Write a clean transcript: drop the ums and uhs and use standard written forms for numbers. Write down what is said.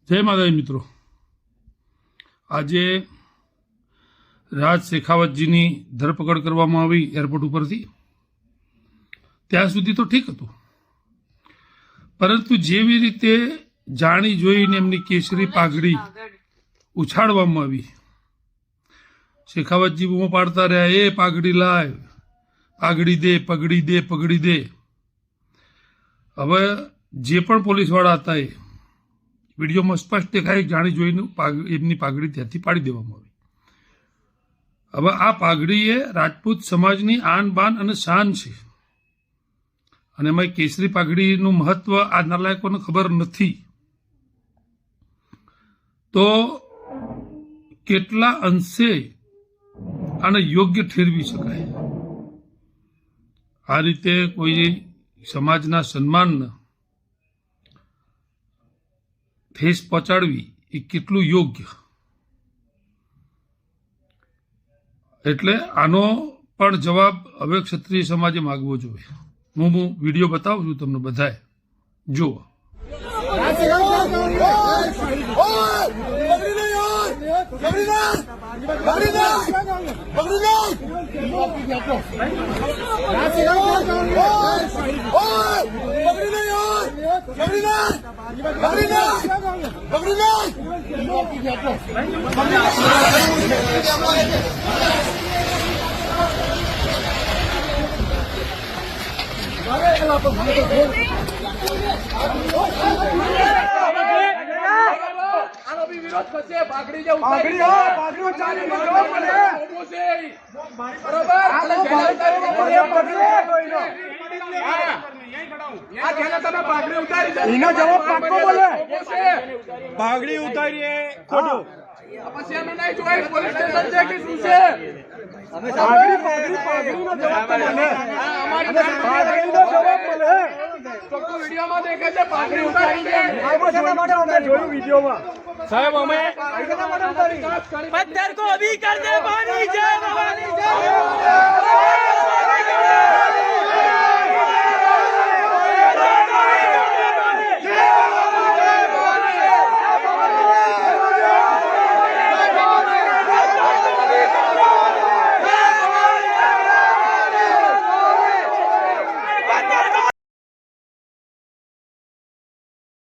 જય માતાજી મિત્રો, આજે રાજ શેખાવતજીની ધરપકડ કરવામાં આવી એરપોર્ટ ઉપરથી. ત્યાં સુધી તો ઠીક હતું, પરંતુ જેવી રીતે જાણી જોઈને એમની કેસરી પાઘડી ઉછાળવામાં આવી, શેખાવતજી બૂમો પાડતા રહ્યા, એ પાઘડી લાય, પાઘડી દે, પગડી દે, પગડી દે. હવે જે પણ પોલીસવાળા હતા એ વિડીયોમાં સ્પષ્ટ દેખાય, જાણી જોઈને એમની પાઘડી ત્યાંથી પાડી દેવામાં આવી. હવે આ પાઘડી એ રાજપૂત સમાજની આન બાન અને શાન છે, અને એમાં કેસરી પાઘડીનું મહત્વ આ નાલાયકોને ખબર નથી. તો કેટલા અંશે આને યોગ્ય ઠેરવી શકાય? આ રીતે કોઈ સમાજના સન્માનને ઠેસ પહોંચાડવી એ કેટલું યોગ્ય? એટલે આનો પણ જવાબ હવે ક્ષત્રિય સમાજે માગવો જોઈએ. હું વિડીયો બતાવું છું તમને, બધાએ જુઓ. પાઘડી ઉતારીએ ખોટું પછી અમે નહીં જોઈ પોલીસ સ્ટેશન છે કે શું છે? પાઘડીનો જવાબ મળે, પાઘડીનો જવાબ મળે. ચોખ્ખું વિડીયોમાં દેખે છે પાઘડી ઉતારી છે. જોયું વિડીયોમાં સાહેબ, અમે पत्थर को अभी कर दे पानी जय भवानी जय